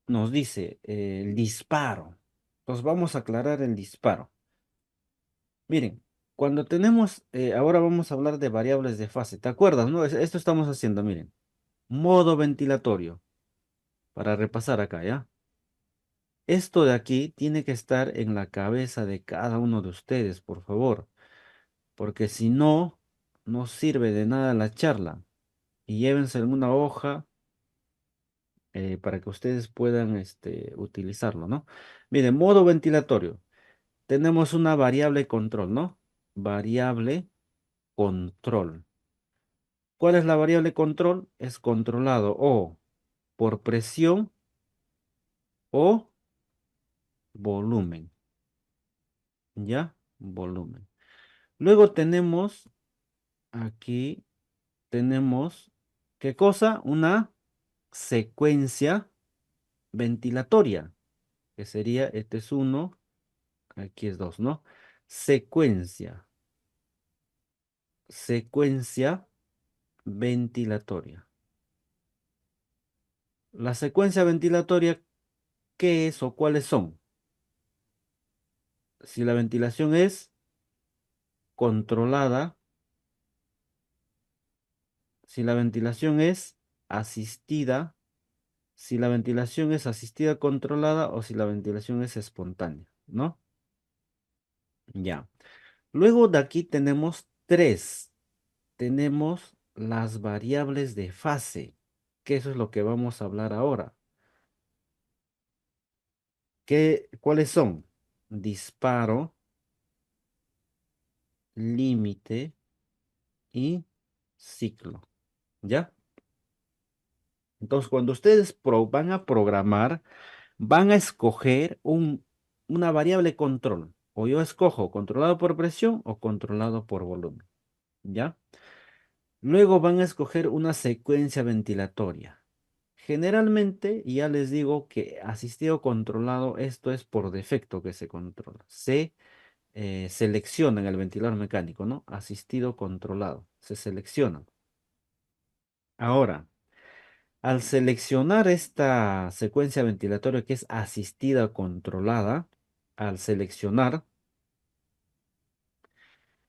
nos dice el disparo. Entonces vamos a aclarar el disparo. Miren, cuando tenemos, ahora vamos a hablar de variables de fase. ¿Te acuerdas, no? Esto estamos haciendo, miren. Modo ventilatorio. Para repasar acá, ¿ya? Esto de aquí tiene que estar en la cabeza de cada uno de ustedes, por favor. Porque si no, no sirve de nada la charla. Y llévense en una hoja para que ustedes puedan utilizarlo, ¿no? Miren, modo ventilatorio. Tenemos una variable control, ¿no? Variable control. ¿Cuál es la variable control? Es controlado o por presión o volumen, ¿ya? Volumen. Luego tenemos aquí, tenemos, ¿qué cosa? Una secuencia ventilatoria, que sería, este es uno, aquí es dos, ¿no? Secuencia, secuencia ventilatoria. La secuencia ventilatoria, ¿qué es o cuáles son? Si la ventilación es controlada, si la ventilación es asistida, si la ventilación es asistida controlada o si la ventilación es espontánea, ¿no? Ya. Luego de aquí tenemos tres. Tenemos las variables de fase, que eso es lo que vamos a hablar ahora. ¿Cuáles son? Disparo, límite y ciclo. ¿Ya? Entonces, cuando ustedes van a programar, van a escoger una variable control. O yo escojo controlado por presión o controlado por volumen. ¿Ya? Luego van a escoger una secuencia ventilatoria. Generalmente, ya les digo que asistido controlado, esto es por defecto que se controla. Se selecciona en el ventilador mecánico, ¿no? Asistido controlado. Se selecciona. Ahora, al seleccionar esta secuencia ventilatoria que es asistida controlada, al seleccionar,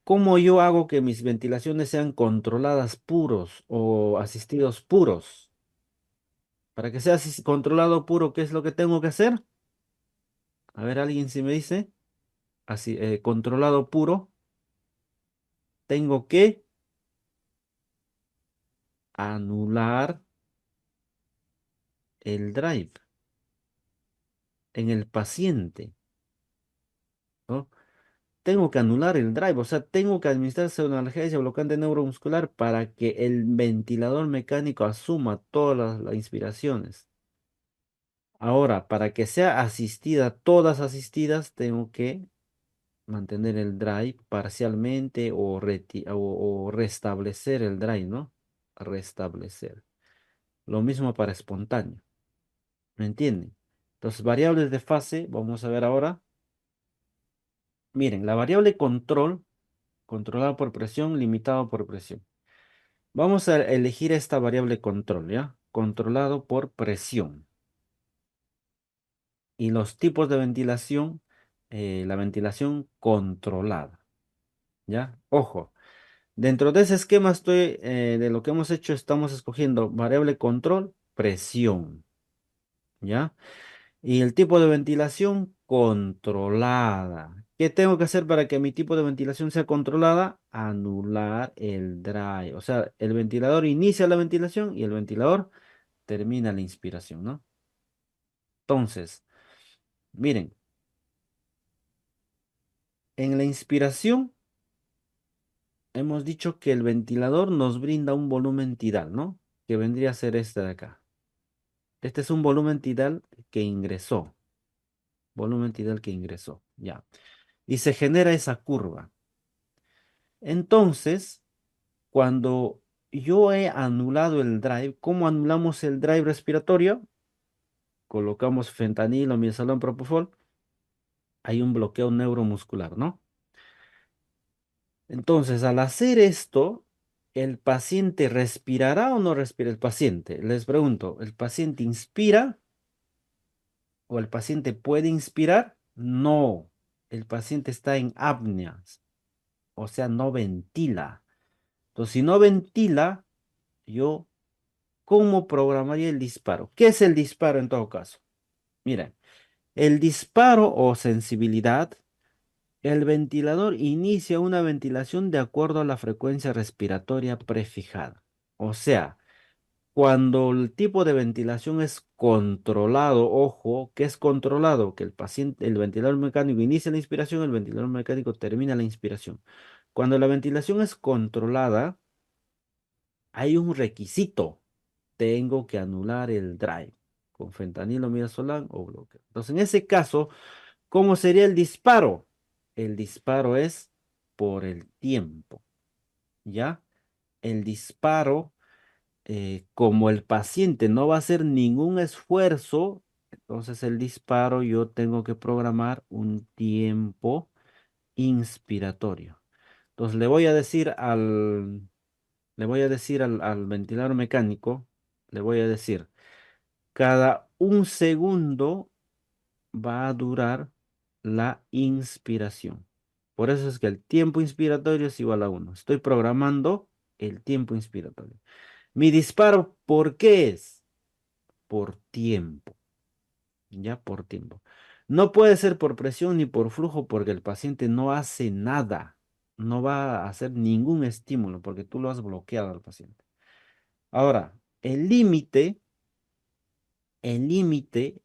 ¿cómo yo hago que mis ventilaciones sean controladas puros o asistidos puros? Para que sea controlado puro, ¿qué es lo que tengo que hacer? A ver, alguien si me dice. Así, controlado puro, tengo que anular el drive en el paciente, ¿no? Tengo que anular el drive, o sea, tengo que administrarse una analgesia bloqueante neuromuscular para que el ventilador mecánico asuma todas las inspiraciones. Ahora, para que sea asistida, todas asistidas, tengo que mantener el drive parcialmente o restablecer el drive, ¿no? Restablecer. Lo mismo para espontáneo. ¿Me entienden? Entonces, variables de fase, vamos a ver ahora. Miren, la variable control, controlado por presión, limitado por presión. Vamos a elegir esta variable control, ¿ya? Controlado por presión. Y los tipos de ventilación, la ventilación controlada, ¿ya? Ojo, dentro de ese esquema de lo que hemos hecho, estamos escogiendo variable control, presión, ¿ya? Y el tipo de ventilación controlada. ¿Qué tengo que hacer para que mi tipo de ventilación sea controlada? Anular el drive. O sea, el ventilador inicia la ventilación y el ventilador termina la inspiración, ¿no? Entonces, miren, en la inspiración hemos dicho que el ventilador nos brinda un volumen tidal, ¿no? Que vendría a ser este de acá. Este es un volumen tidal que ingresó. Volumen tidal que ingresó, ya. Y se genera esa curva. Entonces, cuando yo he anulado el drive, ¿cómo anulamos el drive respiratorio? Colocamos fentanilo, midazolam, propofol. Hay un bloqueo neuromuscular, ¿no? Entonces, al hacer esto, ¿el paciente respirará o no respira el paciente? Les pregunto, ¿el paciente inspira? o el paciente puede inspirar. No, el paciente está en apnea, o sea, no ventila. Entonces, si no ventila, yo, ¿cómo programaría el disparo? ¿Qué es el disparo en todo caso? Miren, el disparo o sensibilidad, el ventilador inicia una ventilación de acuerdo a la frecuencia respiratoria prefijada. O sea, cuando el tipo de ventilación es controlado, ojo, que es controlado, que el paciente, el ventilador mecánico inicia la inspiración, el ventilador mecánico termina la inspiración. Cuando la ventilación es controlada, hay un requisito. Tengo que anular el drive con fentanilo, midazolam o bloqueo. Entonces, en ese caso, ¿cómo sería el disparo? El disparo es por el tiempo, ¿ya? El disparo, como el paciente no va a hacer ningún esfuerzo, entonces el disparo yo tengo que programar un tiempo inspiratorio. Entonces le voy a decir al ventilador mecánico, le voy a decir, cada un segundo va a durar la inspiración. Por eso es que el tiempo inspiratorio es igual a 1. Estoy programando el tiempo inspiratorio. Mi disparo, ¿por qué es? Por tiempo, ya por tiempo. No puede ser por presión ni por flujo porque el paciente no hace nada. No va a hacer ningún estímulo porque tú lo has bloqueado al paciente. Ahora, el límite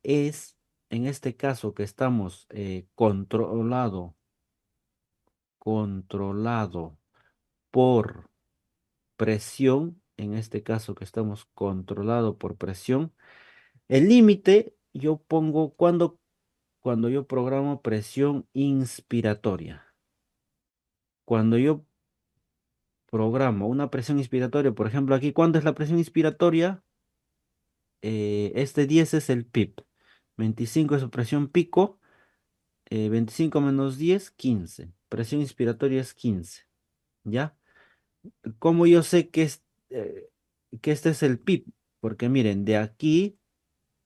es, en este caso que estamos controlado por presión, en este caso que estamos controlado por presión, el límite yo pongo cuando yo programo presión inspiratoria. Cuando yo programo una presión inspiratoria, por ejemplo, aquí, ¿cuánto es la presión inspiratoria? Este 10 es el PIP, 25 es su presión pico, 25 menos 10, 15. Presión inspiratoria es 15, ¿ya? ¿Cómo yo sé que este es el PIP? Porque miren, de aquí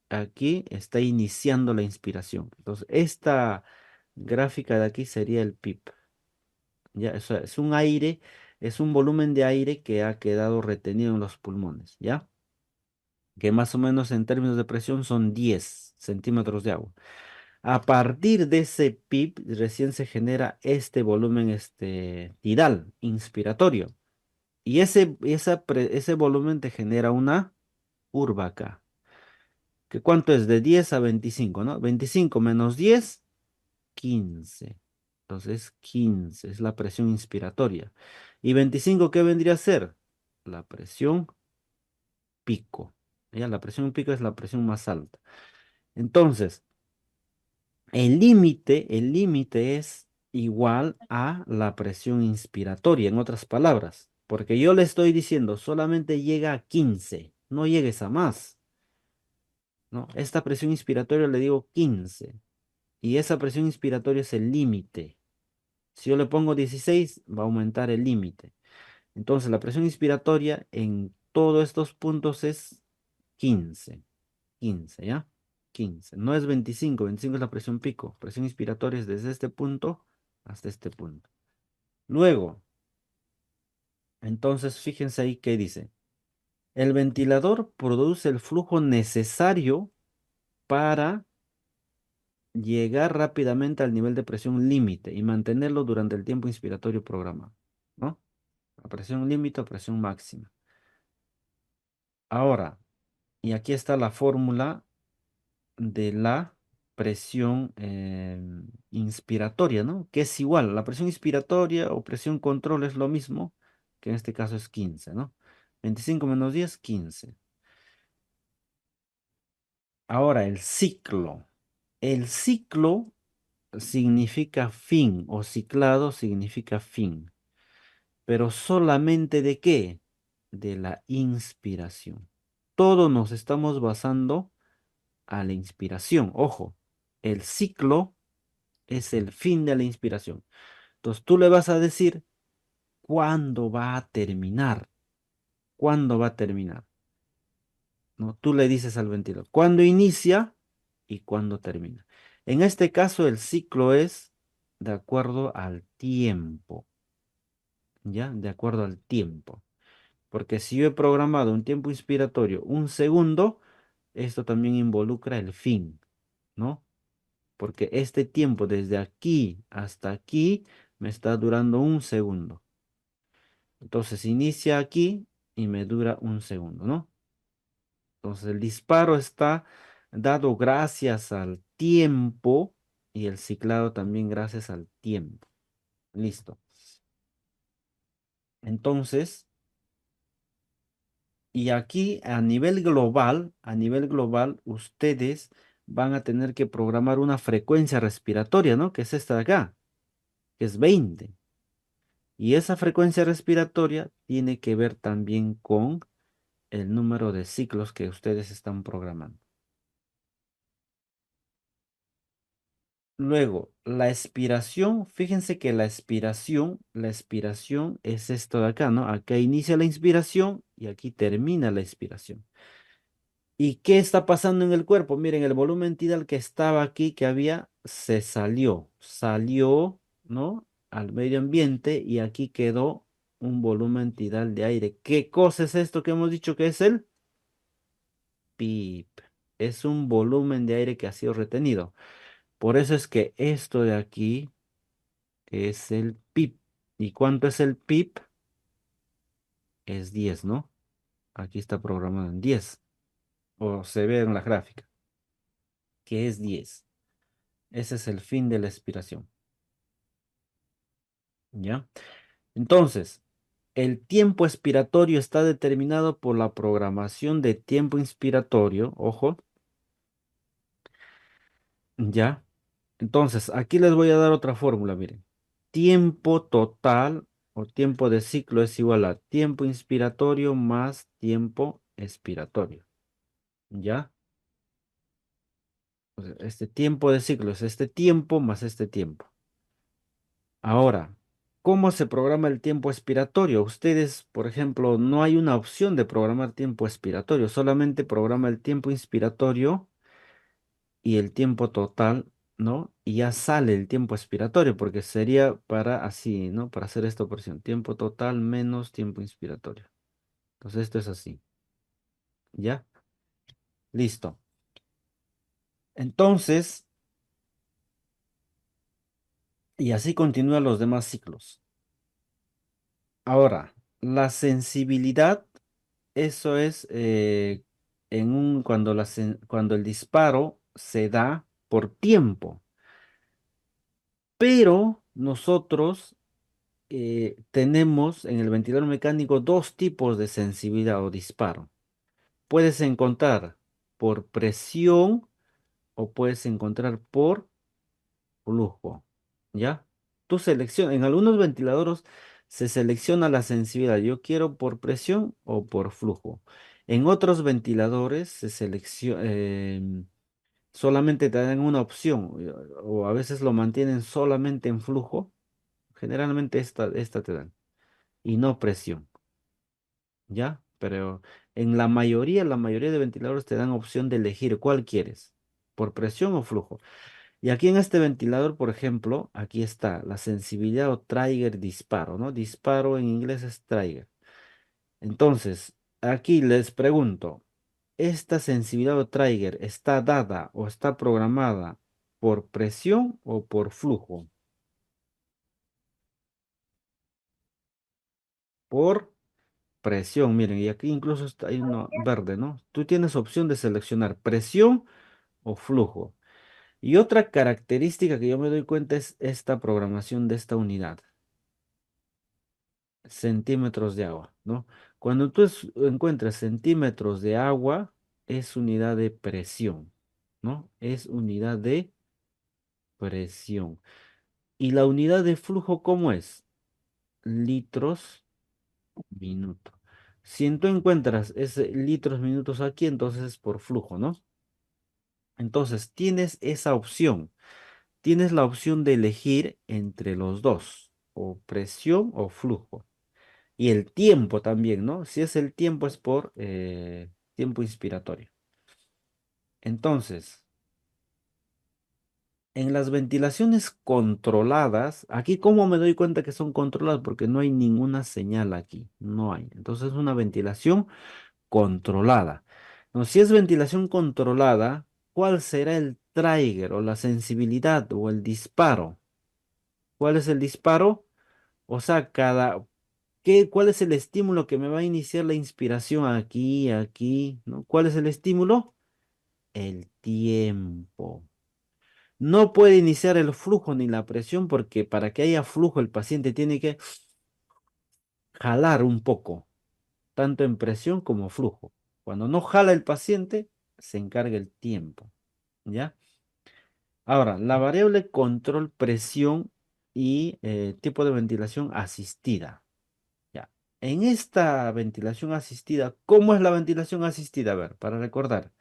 a aquí está iniciando la inspiración. Entonces, esta gráfica de aquí sería el PIP. ¿Ya? Eso es un aire, es un volumen de aire que ha quedado retenido en los pulmones, ¿ya? Que más o menos en términos de presión son 10 centímetros de agua. A partir de ese PIP recién se genera este volumen tidal, inspiratorio. Y ese volumen te genera una curva acá. ¿Que cuánto es? De 10 a 25, ¿no? 25 menos 10, 15. Entonces 15 es la presión inspiratoria. ¿Y 25 qué vendría a ser? La presión pico. ¿Ya? La presión pico es la presión más alta. Entonces, el límite es igual a la presión inspiratoria, en otras palabras, porque yo le estoy diciendo solamente llega a 15, no llegues a más, ¿no? Esta presión inspiratoria le digo 15 y esa presión inspiratoria es el límite. Si yo le pongo 16, va a aumentar el límite. Entonces, la presión inspiratoria en todos estos puntos es 15. 15, ¿ya? 15. No es 25, 25 es la presión pico. Presión inspiratoria es desde este punto hasta este punto. Luego, entonces, fíjense ahí qué dice. El ventilador produce el flujo necesario para llegar rápidamente al nivel de presión límite y mantenerlo durante el tiempo inspiratorio programado, ¿no? A presión límite o presión máxima. Ahora, y aquí está la fórmula de la presión inspiratoria, ¿no? Que es igual, la presión inspiratoria o presión control es lo mismo, que en este caso es 15, ¿no? 25 menos 10, 15. Ahora, el ciclo. El ciclo significa fin o ciclado significa fin. Pero solamente ¿de qué? De la inspiración. Todos nos estamos basando a la inspiración. Ojo, el ciclo es el fin de la inspiración. Entonces tú le vas a decir cuándo va a terminar. ¿Cuándo va a terminar? ¿No? Tú le dices al ventilador, ¿cuándo inicia? y cuándo termina. En este caso, el ciclo es de acuerdo al tiempo, ¿ya? De acuerdo al tiempo. Porque si yo he programado un tiempo inspiratorio un segundo, esto también involucra el fin, ¿no? Porque este tiempo desde aquí hasta aquí me está durando un segundo. Entonces inicia aquí y me dura un segundo, ¿no? Entonces el disparo está dado gracias al tiempo y el ciclado también gracias al tiempo. Listo. Entonces, y aquí a nivel global, ustedes van a tener que programar una frecuencia respiratoria, ¿no? Que es esta de acá, que es 20. Y esa frecuencia respiratoria tiene que ver también con el número de ciclos que ustedes están programando. Luego, la expiración, fíjense que la expiración es esto de acá, ¿no? Acá inicia la inspiración y aquí termina la expiración. ¿Y qué está pasando en el cuerpo? Miren, el volumen tidal que estaba aquí, que había, se salió, ¿no? Al medio ambiente y aquí quedó un volumen tidal de aire. ¿Qué cosa es esto que hemos dicho que es el PIB? Es un volumen de aire que ha sido retenido. Por eso es que esto de aquí es el PIB. ¿Y cuánto es el PIB? Es 10, ¿no? Aquí está programado en 10. O se ve en la gráfica, que es 10. Ese es el fin de la expiración. ¿Ya? Entonces, el tiempo expiratorio está determinado por la programación de tiempo inspiratorio. Ojo, ¿ya? Entonces, aquí les voy a dar otra fórmula, miren. Tiempo total o tiempo de ciclo es igual a tiempo inspiratorio más tiempo expiratorio. ¿Ya? O sea, este tiempo de ciclo es este tiempo más este tiempo. Ahora, ¿cómo se programa el tiempo expiratorio? Ustedes, por ejemplo, no hay una opción de programar tiempo expiratorio, solamente programa el tiempo inspiratorio y el tiempo total, ¿no? Y ya sale el tiempo expiratorio, porque sería para así, ¿no? Para hacer esta operación, tiempo total menos tiempo inspiratorio. Entonces esto es así, ¿ya? Listo. Entonces, y así continúan los demás ciclos. Ahora, la sensibilidad, eso es cuando el disparo se da por tiempo, pero nosotros tenemos en el ventilador mecánico dos tipos de sensibilidad o disparo. Puedes encontrar por presión o puedes encontrar por flujo, ¿ya? En algunos ventiladores se selecciona la sensibilidad. Yo quiero por presión o por flujo. En otros ventiladores se selecciona, solamente te dan una opción o a veces lo mantienen solamente en flujo. Generalmente esta te dan y no presión, ¿ya? Pero en la mayoría de ventiladores te dan opción de elegir cuál quieres, por presión o flujo. Y aquí en este ventilador, por ejemplo, aquí está la sensibilidad o trigger disparo, ¿no? Disparo en inglés es trigger. Entonces, aquí les pregunto, ¿esta sensibilidad o trigger está dada o está programada por presión o por flujo? Por presión, miren, y aquí incluso hay uno verde, ¿no? Tú tienes opción de seleccionar presión o flujo. Y otra característica que yo me doy cuenta es esta programación de esta unidad. Centímetros de agua, ¿no? Cuando tú encuentras centímetros de agua, es unidad de presión, ¿no? Es unidad de presión. ¿Y la unidad de flujo cómo es? Litros minuto. Si tú encuentras ese litros minutos aquí, entonces es por flujo, ¿no? Entonces tienes esa opción. Tienes la opción de elegir entre los dos, o presión o flujo. Y el tiempo también, ¿no? Si es el tiempo es por tiempo inspiratorio. Entonces, En las ventilaciones controladas, aquí cómo me doy cuenta que son controladas porque no hay ninguna señal aquí, no hay. Entonces es una ventilación controlada. No, si es ventilación controlada, ¿cuál será el trigger o la sensibilidad o el disparo? ¿Cuál es el disparo? O sea, ¿cuál es el estímulo que me va a iniciar la inspiración aquí, aquí, ¿no? ¿Cuál es el estímulo? El tiempo. No puede iniciar el flujo ni la presión porque para que haya flujo el paciente tiene que jalar un poco, tanto en presión como flujo. Cuando no jala el paciente, se encarga el tiempo, ¿ya? Ahora, la variable control presión y tipo de ventilación asistida, ¿ya? En esta ventilación asistida, ¿cómo es la ventilación asistida? A ver, para recordar,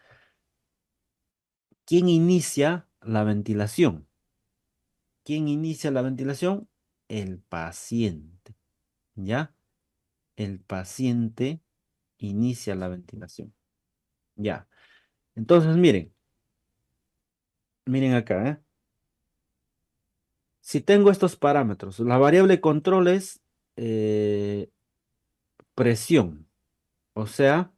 ¿quién inicia la ventilación? ¿Quién inicia la ventilación? El paciente, ¿ya? El paciente inicia la ventilación, ¿ya? Entonces, miren acá, ¿eh? Si tengo estos parámetros, la variable control es eh, presión, o sea,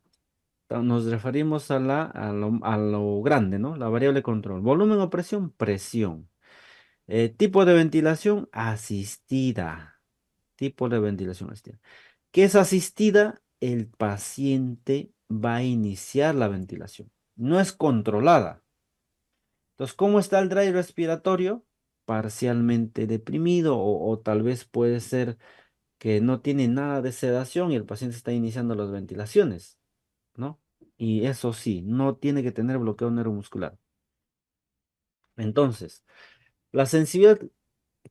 nos referimos a lo grande, ¿no? La variable control. Volumen o presión, presión. Tipo de ventilación, asistida. Tipo de ventilación asistida. ¿Qué es asistida? El paciente va a iniciar la ventilación. No es controlada. Entonces, ¿cómo está el drive respiratorio? Parcialmente deprimido o tal vez puede ser que no tiene nada de sedación y el paciente está iniciando las ventilaciones, ¿no? Y eso sí, no tiene que tener bloqueo neuromuscular. Entonces, la sensibilidad,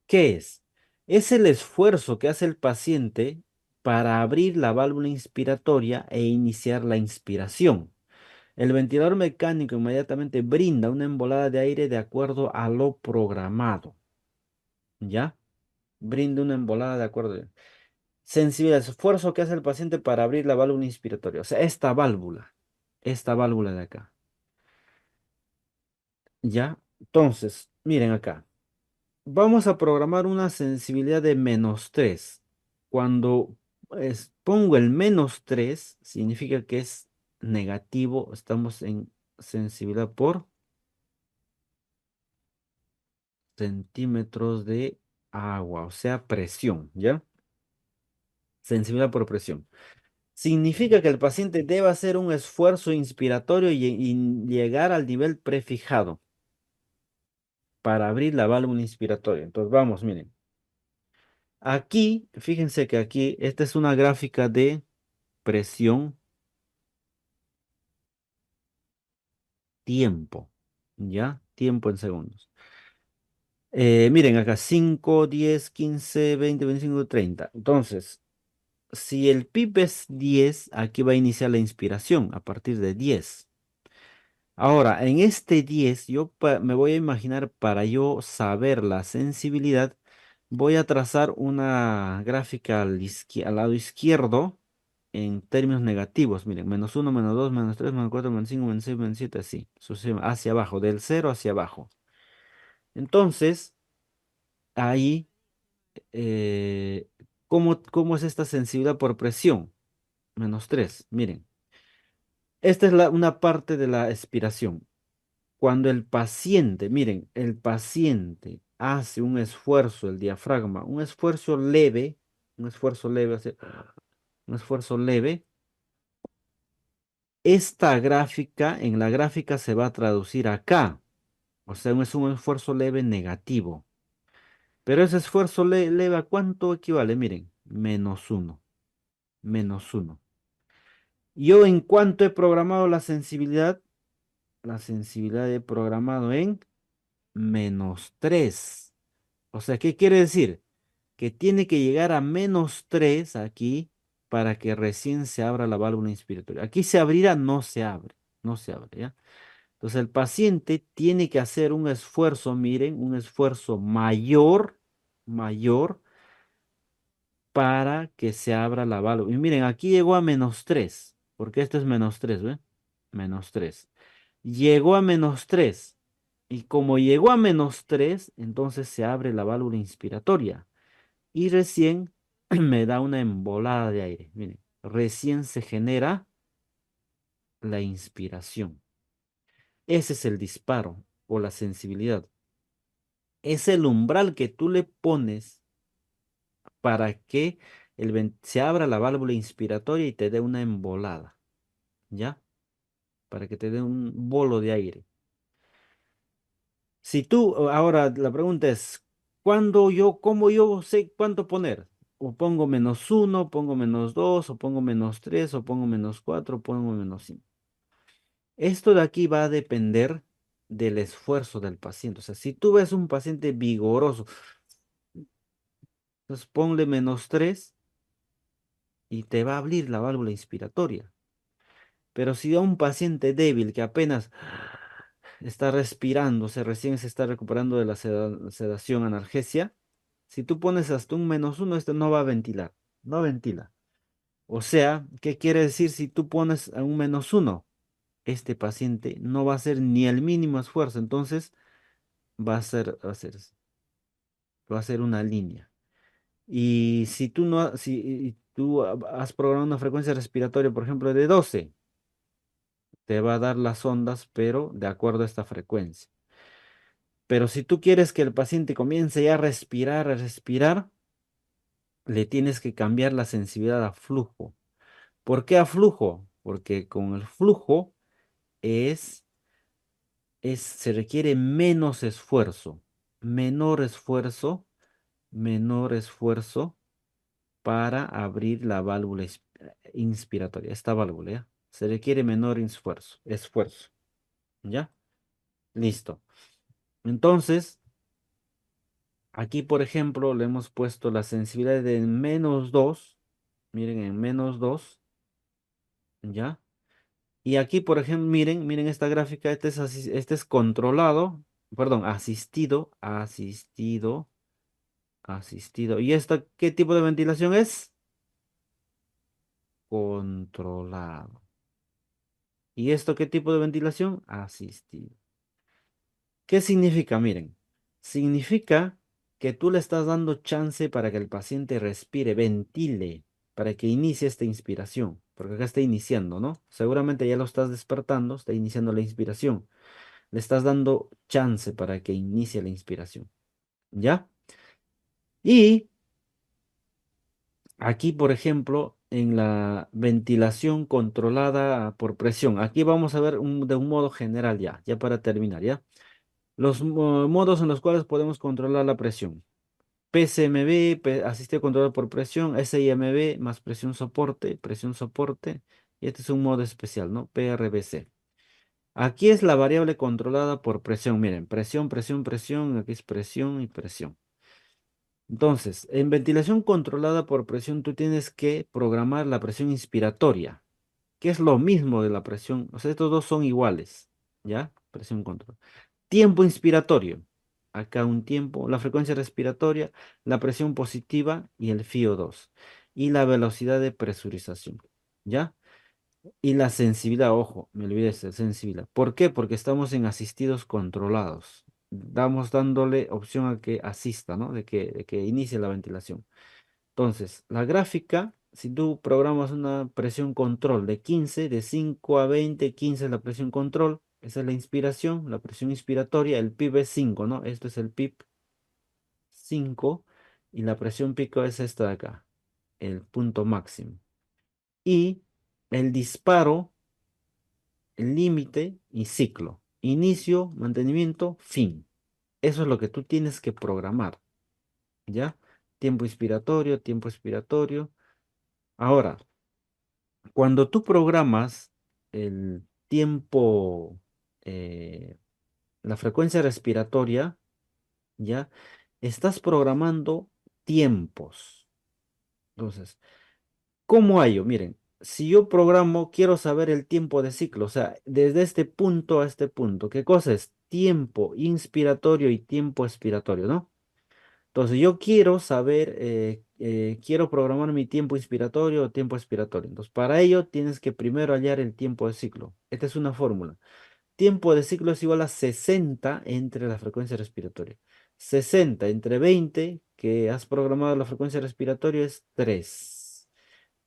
¿qué es? Es el esfuerzo que hace el paciente para abrir la válvula inspiratoria e iniciar la inspiración. El ventilador mecánico inmediatamente brinda una embolada de aire de acuerdo a lo programado, ¿ya? Brinda una embolada de acuerdo. Sensibilidad, esfuerzo que hace el paciente para abrir la válvula inspiratoria. O sea, esta válvula de acá. ¿Ya? Entonces, miren acá. Vamos a programar una sensibilidad de -3. Cuando pongo el -3, significa que es negativo. Estamos en sensibilidad por centímetros de agua, o sea, presión, ¿ya? Sensibilidad por presión. Significa que el paciente debe hacer un esfuerzo inspiratorio y llegar al nivel prefijado para abrir la válvula inspiratoria. Entonces, vamos, miren. Aquí, fíjense que aquí, esta es una gráfica de presión, tiempo, ¿ya? Tiempo en segundos. Miren acá, 5, 10, 15, 20, 25, 30. Entonces, si el PIB es 10, aquí va a iniciar la inspiración a partir de 10. Ahora, en este 10, me voy a imaginar para yo saber la sensibilidad, voy a trazar una gráfica al lado izquierdo en términos negativos. Miren, -1, -2, -3, -4, -5, -6, -7, así, hacia abajo, del cero hacia abajo. Entonces, ahí, eh, ¿cómo es esta sensibilidad por presión? -3, miren. Esta es una parte de la expiración. Cuando el paciente, miren, el paciente hace un esfuerzo, el diafragma, un esfuerzo leve, un esfuerzo leve, esta gráfica, en la gráfica se va a traducir acá. O sea, es un esfuerzo leve negativo. Pero ese esfuerzo leve, ¿a cuánto equivale? Miren, -1, -1. Yo en cuanto he programado la sensibilidad he programado en -3. O sea, ¿qué quiere decir? Que tiene que llegar a -3 aquí para que recién se abra la válvula inspiratoria. Aquí se abrirá, no se abre, ¿ya? Entonces el paciente tiene que hacer un esfuerzo, miren, un esfuerzo mayor para que se abra la válvula. Y miren, aquí llegó a -3, porque esto es -3, ¿ve? -3. Llegó a -3. Y como llegó a -3, entonces se abre la válvula inspiratoria. Y recién me da una embolada de aire. Miren, recién se genera la inspiración. Ese es el disparo o la sensibilidad. Es el umbral que tú le pones para que se abra la válvula inspiratoria y te dé una embolada, ¿ya? Para que te dé un bolo de aire. Si tú, ahora la pregunta es, cómo yo sé cuánto poner? O pongo -1, pongo -2, o pongo -3, o pongo -4, o pongo -5. Esto de aquí va a depender del esfuerzo del paciente. O sea, si tú ves un paciente vigoroso, entonces ponle -3 y te va a abrir la válvula inspiratoria. Pero si a un paciente débil que apenas está respirando, o sea, recién se está recuperando de la sedación analgesia, si tú pones hasta un -1, este no va a ventilar, no ventila. O sea, ¿qué quiere decir si tú pones a un -1? Este paciente no va a hacer ni el mínimo esfuerzo, entonces va a ser una línea. Y si tú no, si tú has programado una frecuencia respiratoria, por ejemplo, de 12, te va a dar las ondas, pero de acuerdo a esta frecuencia. Pero si tú quieres que el paciente comience ya a respirar, le tienes que cambiar la sensibilidad a flujo. ¿Por qué a flujo? Porque con el flujo se requiere menos esfuerzo, menor esfuerzo, menor esfuerzo para abrir la válvula inspiratoria. Esta válvula, ¿ya? Se requiere menor esfuerzo, ¿ya? Listo. Entonces, aquí, por ejemplo, le hemos puesto la sensibilidad de -2. Miren, en -2, ¿ya? Y aquí, por ejemplo, miren esta gráfica. Este es controlado, perdón, asistido. ¿Y esta qué tipo de ventilación es? Controlado. ¿Y esto qué tipo de ventilación? Asistido. ¿Qué significa? Miren, significa que tú le estás dando chance para que el paciente respire, ventile, para que inicie esta inspiración, porque acá está iniciando, ¿no? Seguramente ya lo estás despertando, está iniciando la inspiración. Le estás dando chance para que inicie la inspiración, ¿ya? Y aquí, por ejemplo, en la ventilación controlada por presión, aquí vamos a ver de un modo general ya para terminar, ¿ya? Los modos en los cuales podemos controlar la presión. PCMB, asistido controlado por presión, SIMB más presión soporte, y este es un modo especial, ¿no? PRBC. Aquí es la variable controlada por presión, miren, presión, aquí es presión y presión. Entonces, en ventilación controlada por presión, tú tienes que programar la presión inspiratoria, que es lo mismo de la presión, o sea, estos dos son iguales, ¿ya? Presión control. Tiempo inspiratorio. Acá un tiempo, la frecuencia respiratoria, la presión positiva y el FiO2. Y la velocidad de presurización. ¿Ya? Y la sensibilidad, ojo, me olvidé de sensibilidad. ¿Por qué? Porque estamos en asistidos controlados. Damos dándole opción a que asista, ¿no? De que inicie la ventilación. Entonces, la gráfica, si tú programas una presión control de 15, de 5 a 20, 15 es la presión control, esa es la inspiración, la presión inspiratoria, el PIB es 5, ¿no? Esto es el PIB 5 y la presión pico es esta de acá, el punto máximo. Y el disparo, el límite y ciclo, inicio, mantenimiento, fin. Eso es lo que tú tienes que programar, ¿ya? Tiempo inspiratorio, tiempo expiratorio. Ahora, cuando tú programas el tiempo, eh, la frecuencia respiratoria, ¿ya? Estás programando tiempos. Entonces, ¿cómo hallo? Miren, si yo programo, quiero saber el tiempo de ciclo, o sea, desde este punto a este punto. ¿Qué cosa es? Tiempo inspiratorio y tiempo expiratorio, ¿no? Entonces yo quiero saber, quiero programar mi tiempo inspiratorio o tiempo expiratorio. Entonces para ello tienes que primero hallar el tiempo de ciclo. Esta es una fórmula. tiempo de ciclo es igual a 60 entre la frecuencia respiratoria. 60 entre 20, que has programado la frecuencia respiratoria, es 3.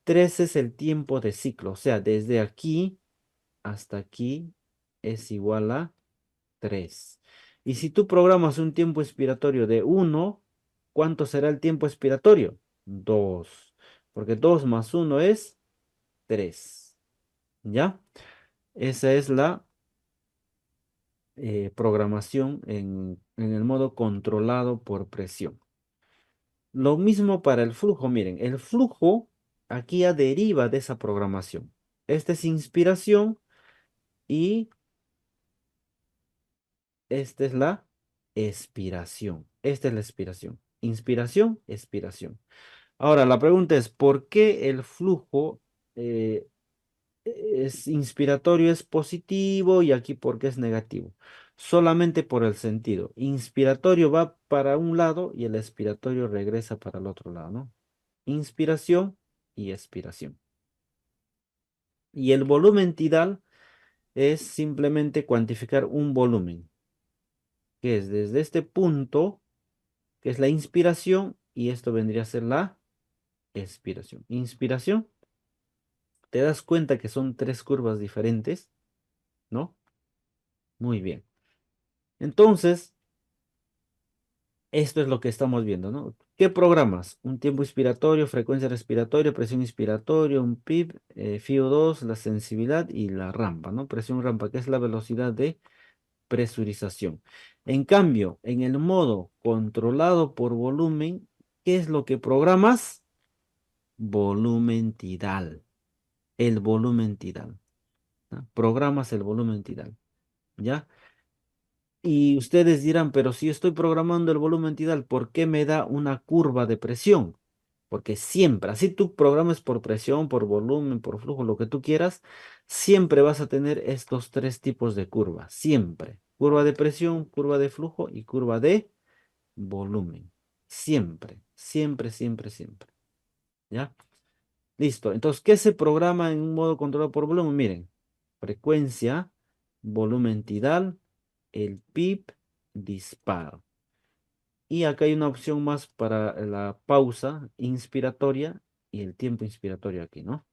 3 es el tiempo de ciclo, o sea, desde aquí hasta aquí es igual a 3. Y si tú programas un tiempo expiratorio de 1, ¿cuánto será el tiempo expiratorio? 2. Porque 2 más 1 es 3. ¿Ya? Esa es la programación en el modo controlado por presión. Lo mismo para el flujo. Miren, el flujo aquí ya deriva de esa programación. Esta es inspiración y esta es la expiración. Esta es la expiración. Inspiración, expiración. Ahora, la pregunta es, ¿por qué el flujo eh, es inspiratorio es positivo y aquí por qué es negativo? Solamente por el sentido. Inspiratorio va para un lado y el expiratorio regresa para el otro lado, ¿no? Inspiración y expiración. Y el volumen tidal es simplemente cuantificar un volumen, que es desde este punto, que es la inspiración, y esto vendría a ser la expiración. Inspiración, te das cuenta que son tres curvas diferentes, ¿no? Muy bien. Entonces, esto es lo que estamos viendo, ¿no? ¿Qué programas? Un tiempo inspiratorio, frecuencia respiratoria, presión inspiratoria, un PIB, FIO2, la sensibilidad y la rampa, ¿no? Presión rampa, que es la velocidad de presurización. En cambio, en el modo controlado por volumen, ¿qué es lo que programas? Volumen tidal. El volumen tidal, ¿no? Programas el volumen tidal, ¿ya? Y ustedes dirán, pero si estoy programando el volumen tidal, ¿por qué me da una curva de presión? Porque siempre, así tú programes por presión, por volumen, por flujo, lo que tú quieras, siempre vas a tener estos tres tipos de curvas. Siempre. Curva de presión, curva de flujo y curva de volumen. Siempre, siempre, siempre, siempre. ¿Ya? Listo. Entonces, ¿qué se programa en un modo controlado por volumen? Miren, frecuencia, volumen tidal, el PIB, disparo. Y acá hay una opción más para la pausa inspiratoria y el tiempo inspiratorio aquí, ¿no?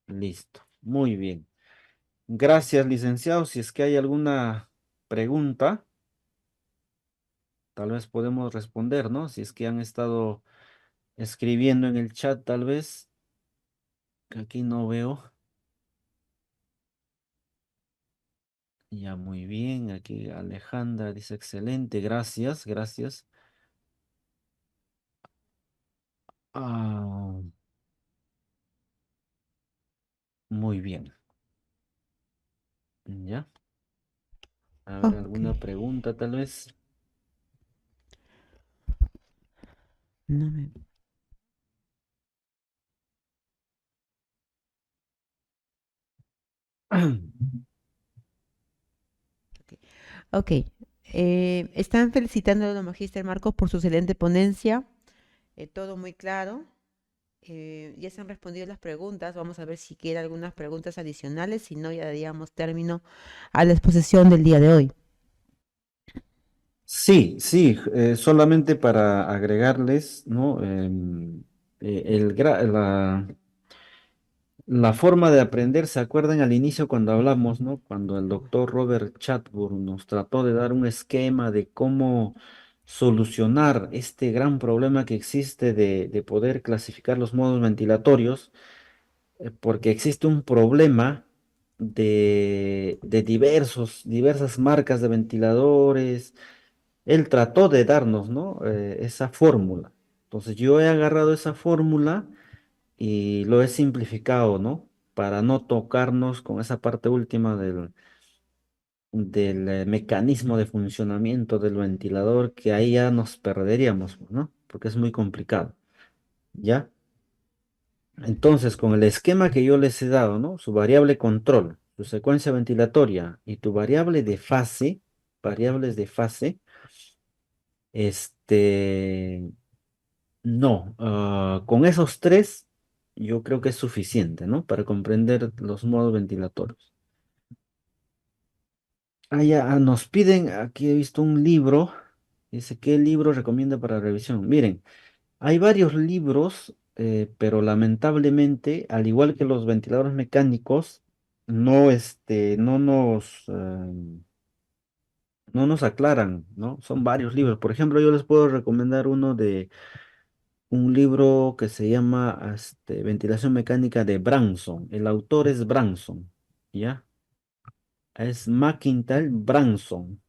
Listo. Muy bien. Gracias, licenciado. Si es que hay alguna pregunta, tal vez podemos responder, ¿no? Si es que han estado escribiendo en el chat, tal vez, que aquí no veo. Ya, muy bien. Aquí Alejandra dice excelente. Gracias, gracias. Ah, muy bien. Ya. A ver, Ok, ¿alguna pregunta tal vez? no me... Ok, están felicitando a la Magíster Marcos por su excelente ponencia, todo muy claro. Ya se han respondido las preguntas, vamos a ver si quiere algunas preguntas adicionales, si no ya daríamos término a la exposición del día de hoy. Sí, sí, solamente para agregarles, ¿no? La forma de aprender, ¿se acuerdan al inicio cuando hablamos, ¿no? Cuando el doctor Robert Chatburn nos trató de dar un esquema de cómo solucionar este gran problema que existe de poder clasificar los modos ventilatorios, porque existe un problema de diversas marcas de ventiladores. Él trató de darnos, ¿no? Esa fórmula. Entonces yo he agarrado esa fórmula y lo he simplificado, ¿no? Para no tocarnos con esa parte última del mecanismo de funcionamiento del ventilador, que ahí ya nos perderíamos, ¿no? Porque es muy complicado, ¿ya? Entonces, con el esquema que yo les he dado, ¿no? Su variable control, su secuencia ventilatoria y tu variable de fase, variables de fase, este, no, con esos tres yo creo que es suficiente, ¿no? Para comprender los modos ventilatorios. Nos piden, aquí he visto un libro, dice, ¿qué libro recomienda para revisión? Miren, hay varios libros, pero lamentablemente, al igual que los ventiladores mecánicos, no nos aclaran, ¿no? Son varios libros. Por ejemplo, yo les puedo recomendar uno de un libro que se llama Ventilación Mecánica de Branson. El autor es Branson, ¿ya? Es McIntyre Branson.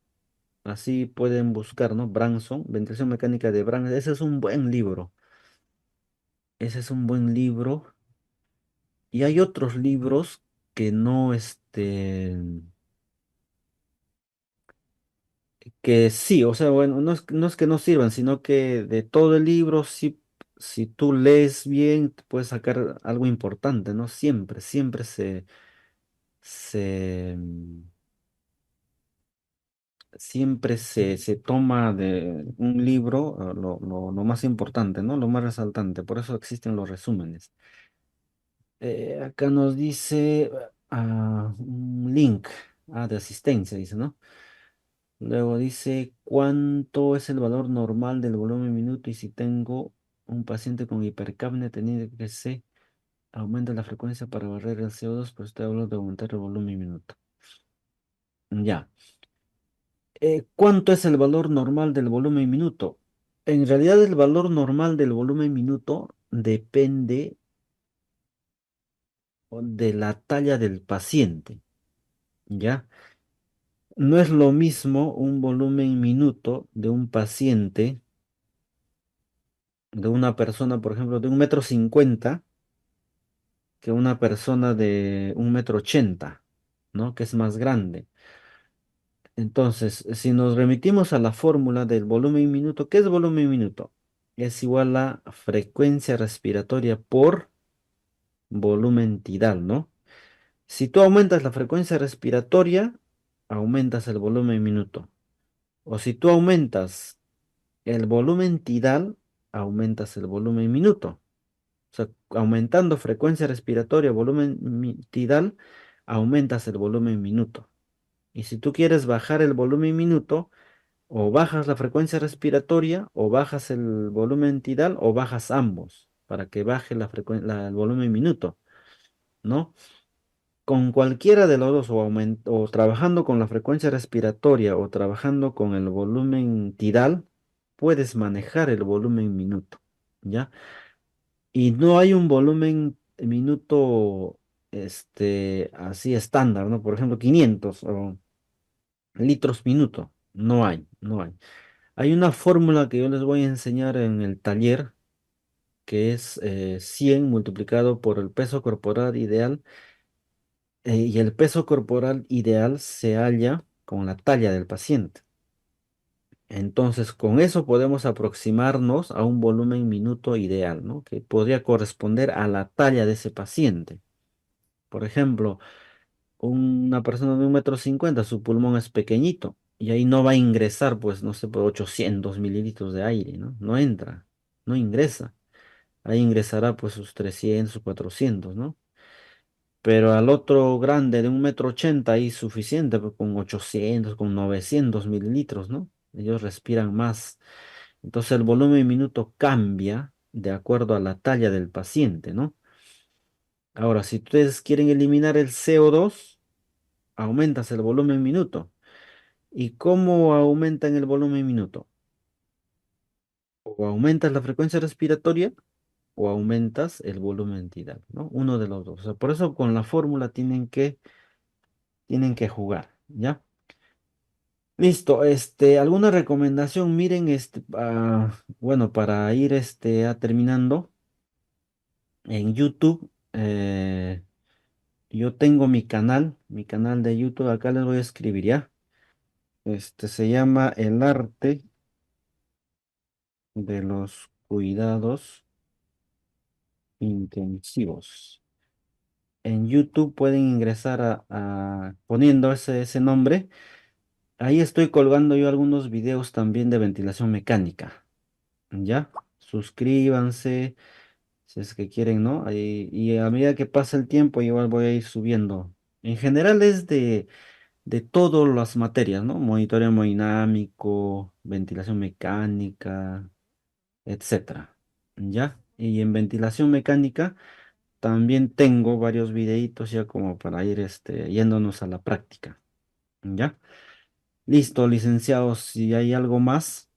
Así pueden buscar, ¿no? Branson, Ventilación Mecánica de Branson. Ese es un buen libro. Ese es un buen libro. Y hay otros libros que que sí, o sea, bueno, no es que no sirvan, sino que de todo el libro, sí, si tú lees bien, te puedes sacar algo importante, ¿no? Siempre se, se toma de un libro lo más importante, ¿no? Lo más resaltante. Por eso existen los resúmenes. Acá nos dice un link de asistencia, dice, ¿no? Luego dice cuánto es el valor normal del volumen minuto y si tengo un paciente con hipercapnia teniendo que se aumenta la frecuencia para barrer el CO2, pues estoy hablando de aumentar el volumen minuto. Ya. ¿Cuánto es el valor normal del volumen minuto? En realidad el valor normal del volumen minuto depende de la talla del paciente, ¿ya? No es lo mismo un volumen minuto de un paciente, de una persona, por ejemplo, de 1,50 m, que una persona de 1,80 m, ¿no? Que es más grande. Entonces, si nos remitimos a la fórmula del volumen minuto, ¿qué es volumen minuto? Es igual a frecuencia respiratoria por volumen tidal, ¿no? Si tú aumentas la frecuencia respiratoria, aumentas el volumen minuto. O si tú aumentas el volumen tidal, aumentas el volumen minuto. O sea, aumentando frecuencia respiratoria, volumen tidal, aumentas el volumen minuto. Y si tú quieres bajar el volumen minuto, o bajas la frecuencia respiratoria, o bajas el volumen tidal, o bajas ambos, para que baje el volumen minuto, ¿no? Con cualquiera de los dos, o trabajando con la frecuencia respiratoria, o trabajando con el volumen tidal, puedes manejar el volumen minuto, ¿ya? Y no hay un volumen minuto, así estándar, ¿no? Por ejemplo, 500 o litros minuto. No hay. Hay una fórmula que yo les voy a enseñar en el taller, que es 100 multiplicado por el peso corporal ideal, y el peso corporal ideal se halla con la talla del paciente. Entonces, con eso podemos aproximarnos a un volumen minuto ideal, ¿no? Que podría corresponder a la talla de ese paciente. Por ejemplo, una persona de 1,50 m, su pulmón es pequeñito y ahí no va a ingresar, pues, no sé, por 800 mililitros de aire, ¿no? No entra, no ingresa. Ahí ingresará, pues, sus 300 o 400, ¿no? Pero al otro grande de 1,80 m ahí suficiente, pues, con 800, con 900 mililitros, ¿no? Ellos respiran más. Entonces el volumen minuto cambia de acuerdo a la talla del paciente, ¿no? Ahora, si ustedes quieren eliminar el CO2, aumentas el volumen minuto. ¿Y cómo aumentan el volumen minuto? O aumentas la frecuencia respiratoria o aumentas el volumen tidal, ¿no? Uno de los dos. O sea, por eso con la fórmula tienen que jugar, ¿ya? Listo, ¿alguna recomendación? Miren, bueno, para ir terminando, en YouTube, yo tengo mi canal de YouTube, acá les voy a escribir, ¿ya? Se llama El arte de los cuidados intensivos. En YouTube pueden ingresar poniendo ese nombre. Ahí estoy colgando yo algunos videos también de ventilación mecánica. ¿Ya? Suscríbanse si es que quieren, ¿no? Y a medida que pasa el tiempo, igual voy a ir subiendo. En general es de todas las materias, ¿no? Monitoreo hemodinámico, ventilación mecánica, etcétera. ¿Ya? Y en ventilación mecánica también tengo varios videitos ya como para ir yéndonos a la práctica. ¿Ya? Listo, licenciados, si hay algo más.